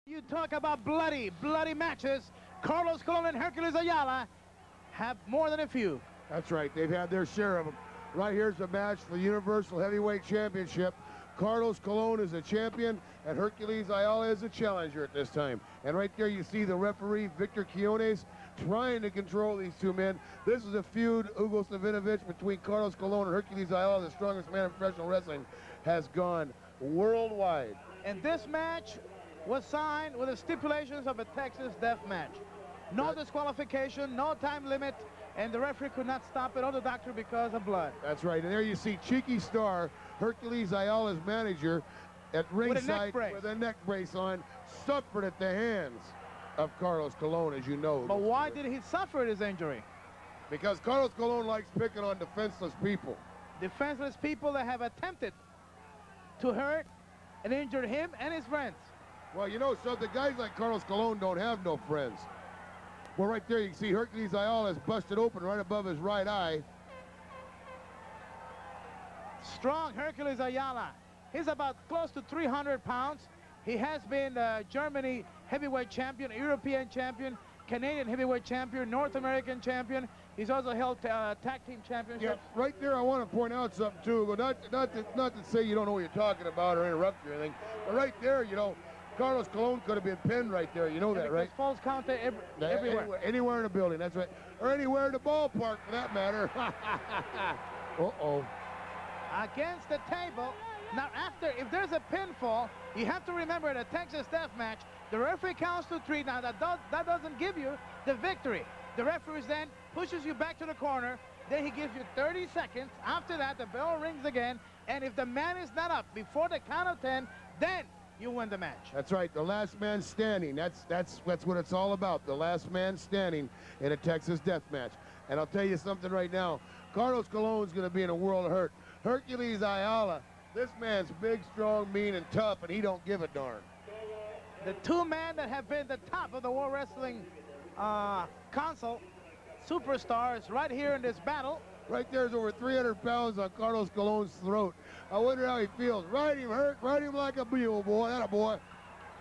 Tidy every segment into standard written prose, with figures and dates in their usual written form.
You talk about bloody matches. Carlos Colon and Hercules Ayala have more than a few. That's right. They've had their share of them. Right here's a match for the Universal Heavyweight Championship. Carlos Colon is a champion, and Hercules Ayala is a challenger at this time. And right there you see the referee, Victor Quiones, trying to control these two men. This is a feud, Hugo Savinovich, between Carlos Colon and Hercules Ayala, the strongest man in professional wrestling, has gone worldwide. And this match was signed with the stipulations of a Texas death match. No disqualification, no time limit, and the referee could not stop it or the doctor because of blood. That's right. And there you see Cheeky Star, Hercules Ayala's manager, at ringside with a neck brace on, suffered at the hands of Carlos Colon, as you know. But why did he suffer his injury? Because Carlos Colon likes picking on defenseless people. Defenseless people that have attempted to hurt and injure him and his friends. Well, you know something, guys like Carlos Colon don't have no friends. Well, right there you can see Hercules Ayala is busted open right above his right eye. Strong Hercules Ayala. He's about close to 300 pounds. He has been Germany heavyweight champion, European champion, Canadian heavyweight champion, North American champion. He's also held tag team championships. Yeah, right there I want to point out something too, but not to say you don't know what you're talking about or interrupt you or anything, but right there, you know, Carlos Colon could have been pinned right there. You know that, right? Falls count everywhere. Anywhere in the building, that's right. Or anywhere in the ballpark, for that matter. Uh-oh. Against the table. Now, if there's a pinfall, you have to remember in a Texas death match, the referee counts to 3. Now, that doesn't give you the victory. The referee then pushes you back to the corner. Then he gives you 30 seconds. After that, the bell rings again. And if the man is not up before the count of 10, then you win the match. That's right, the last man standing. That's what it's all about, the last man standing in a Texas death match. And I'll tell you something right now, Carlos Colon's going to be in a world of hurt. Hercules Ayala, this man's big, strong, mean, and tough, and he don't give a darn. The two men that have been the top of the World Wrestling console, superstars, right here in this battle. Right there's over 300 pounds on Carlos Colon's throat. I wonder how he feels. Ride him, Hurt. Ride him like a mule, boy. That a boy.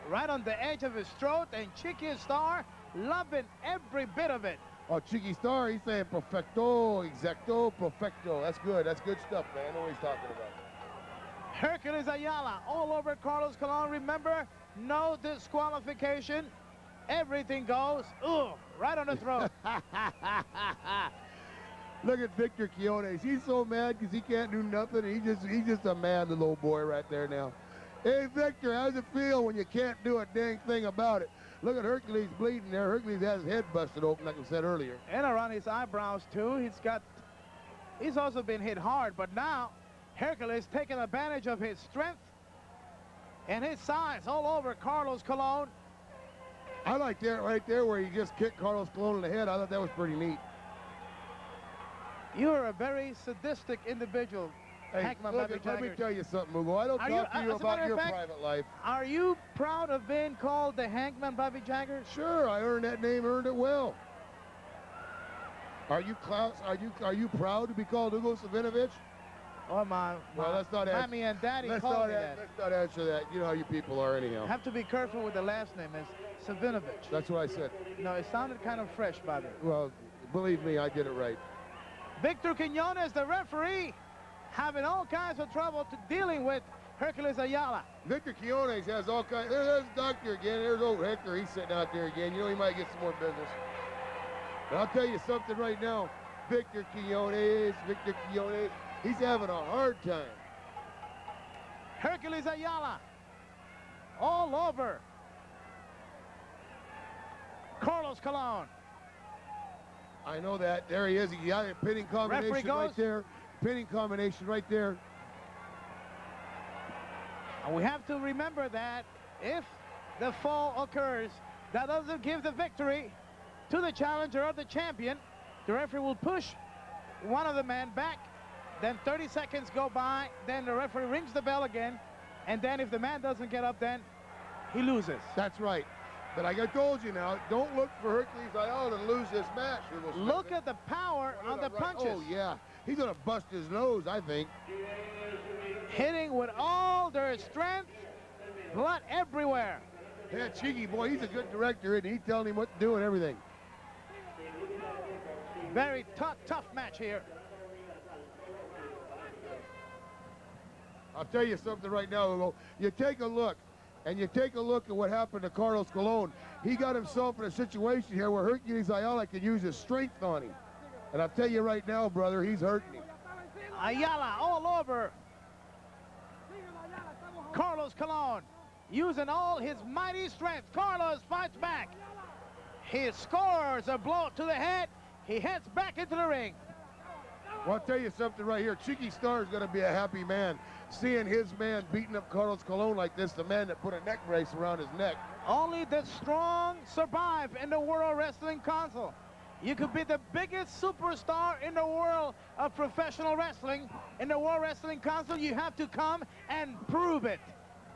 Right on the edge of his throat, and Cheeky Star loving every bit of it. Oh, Cheeky Star, he's saying perfecto, exacto, perfecto. That's good. That's good stuff, man. I know what he's talking about. Hercules Ayala all over Carlos Colon. Remember, no disqualification. Everything goes. Ooh, right on the throat. Look at Victor Quiones. He's so mad because he can't do nothing. He's just a mad little boy right there now. Hey, Victor, how's it feel when you can't do a dang thing about it? Look at Hercules bleeding there. Hercules has his head busted open, like I said earlier. And around his eyebrows, too. He's also been hit hard, but now Hercules taking advantage of his strength and his size all over Carlos Colon. I like that right there where he just kicked Carlos Colon in the head. I thought that was pretty neat. You're a very sadistic individual, hey, Hackman look, Bobby let me tell you something, Mugo. I don't talk to you about your private life. Are you proud of being called the Hankman Bobby Jagger? Sure, I earned that name, earned it well. Are you Klaus? Are you proud to be called Hugo Savinovich? Oh my! Well, let's not Mommy and Daddy called me that. Let's not answer that. You know how you people are, anyhow. Have to be careful with the last name. It's Savinovich. That's what I said. No, it sounded kind of fresh, Bobby. Well, believe me, I did it right. Victor Quiones, the referee, having all kinds of trouble dealing with Hercules Ayala. Victor Quiones has all kinds. There's the doctor again. There's old Hector. He's sitting out there again. You know he might get some more business. But I'll tell you something right now. Victor Quiones, he's having a hard time. Hercules Ayala, all over Carlos Colon. I know that. There he is. He got a pinning combination right there. Pinning combination right there. And we have to remember that if the fall occurs, that doesn't give the victory to the challenger or the champion. The referee will push one of the men back. Then 30 seconds go by. Then the referee rings the bell again. And then if the man doesn't get up, then he loses. That's right. But like I told you now, don't look for Hercules Ayala to lose this match. Look at the power on the punches. Oh, yeah. He's going to bust his nose, I think. Hitting with all their strength. Blood everywhere. Yeah, Cheeky boy, he's a good director, isn't he? He's telling him what to do and everything. Very tough match here. I'll tell you something right now, Hugo. You take a look, and you take a look at what happened to Carlos Colon. He got himself in a situation here where Hercules Ayala can use his strength on him. And I'll tell you right now, brother, he's hurting him. Ayala all over Carlos Colon, using all his mighty strength. Carlos fights back. He scores a blow to the head. He heads back into the ring. Well, I'll tell you something right here. Cheeky Star is going to be a happy man seeing his man beating up Carlos Colon like this, the man that put a neck brace around his neck. Only the strong survive in the World Wrestling Council. You could be the biggest superstar in the world of professional wrestling. In the World Wrestling Council, you have to come and prove it.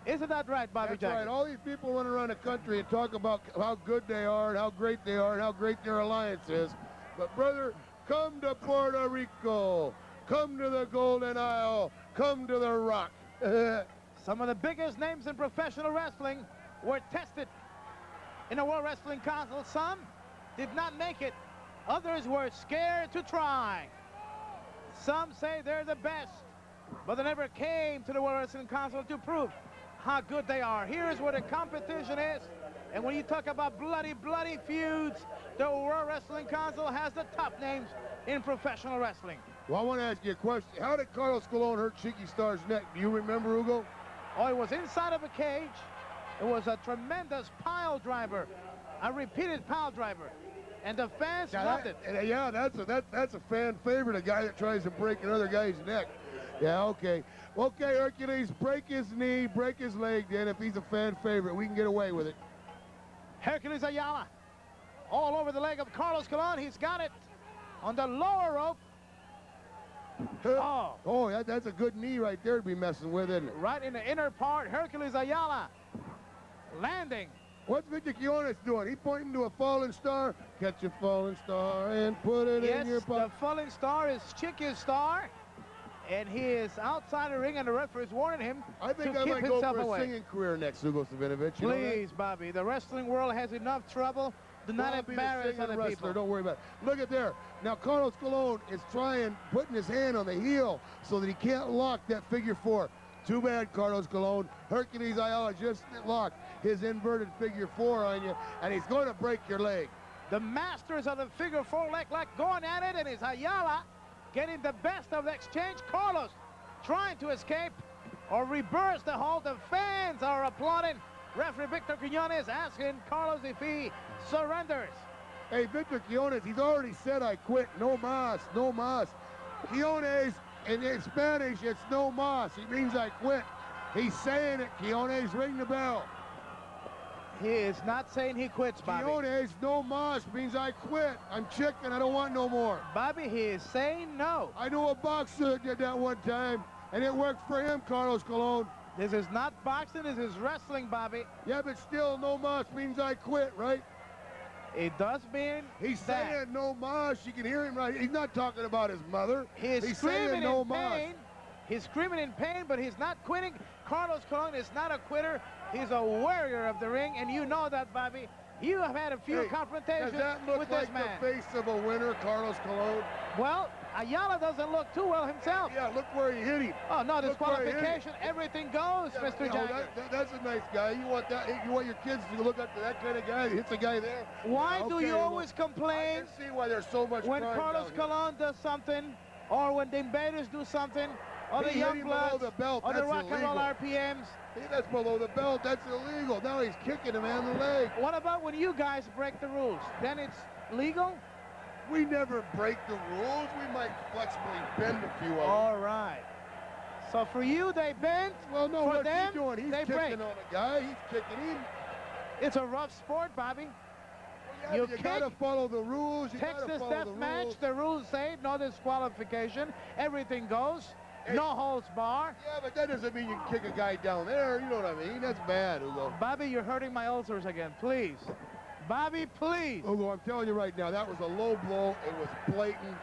Isn't that right, Bobby Jackson? That's right. All these people run around the country and talk about how good they are and how great they are and how great their alliance is. But, brother, come to Puerto Rico. Come to the Golden Isle. Come to the Rock. Some of the biggest names in professional wrestling were tested in the World Wrestling Council. Some did not make it. Others were scared to try. Some say they're the best, but they never came to the World Wrestling Council to prove how good they are. Here's where the competition is. And when you talk about bloody feuds, the World Wrestling Council has the top names in professional wrestling. Well, I want to ask you a question. How did Carlos Colon hurt Cheeky Star's neck? Do you remember, Hugo? Oh, it was inside of a cage. It was a tremendous pile driver, a repeated pile driver. And the fans loved it. Yeah, that's a fan favorite, a guy that tries to break another guy's neck. Yeah, okay. Okay, Hercules, break his knee, break his leg, then. If he's a fan favorite, we can get away with it. Hercules Ayala all over the leg of Carlos Colon. He's got it on the lower rope. Oh, that's a good knee right there to be messing with, isn't it? Right in the inner part, Hercules Ayala landing. What's Victor Quiones doing? He pointing to a falling star. Catch a falling star and put it in your pocket. Yes, the falling star is Cheeky Star, and he is outside the ring, and the referee is warning him I think to I keep might go himself for a away. singing career next, Hugo Savinovich. Please, Bobby, the wrestling world has enough trouble. Do not embarrass other people. Don't worry about it. Look at there. Now, Carlos Colon is putting his hand on the heel so that he can't lock that figure four. Too bad, Carlos Colon. Hercules Ayala just locked his inverted figure four on you, and he's going to break your leg. The masters of the figure four leg lock going at it, and it's Ayala getting the best of the exchange. Carlos trying to escape or reverse the hold. The fans are applauding. Referee Victor Quiones asking Carlos if he surrenders. Hey, Victor Quiones, he's already said, I quit. No mas, no mas. Quiones, in Spanish, it's no mas. It means I quit. He's saying it. Quiones, ring the bell. He is not saying he quits, Bobby. Quiones, no mas means I quit. I'm chicken. I don't want no more. Bobby, he is saying no. I know a boxer that did that one time, and it worked for him, Carlos Colon. This is not boxing, this is wrestling, Bobby. Yeah, but still, no mas means I quit, right? It does mean he's saying no mas. You can hear him right. He's not talking about his mother. He's saying no in pain. He's screaming in pain, but he's not quitting. Carlos Colon is not a quitter. He's a warrior of the ring, and you know that, Bobby. You have had a few confrontations does that look with like this man. The face of a winner, Carlos Colon? Well, Ayala doesn't look too well himself. Yeah, look where he hit him. Oh, no, disqualification. Everything goes, yeah, Mr. Jackson. That's a nice guy. You want that? You want your kids to look up to that kind of guy? He hits a guy there. Why do you always complain? I can see why there's so much when crime Carlos Colon does something, or when the invaders do something, or the young bloods, or the rock and roll RPMs. That's below the belt. That's illegal. Now he's kicking him in the leg. What about when you guys break the rules? Then it's legal? We never break the rules. We might flexibly bend a few of them. All right. So for you, they bend. Well, no, for what's them, he doing? He's they kicking break. on a guy. He's kicking him. It's a rough sport, Bobby. Well, yeah, you gotta follow the rules. Texas death match. The rules say no disqualification. Everything goes. Hey, no holds bar. Yeah, but that doesn't mean you can kick a guy down there. You know what I mean? That's bad, Hugo. Bobby, you're hurting my ulcers again. Please. Bobby, please. Hugo, I'm telling you right now, that was a low blow. It was blatant.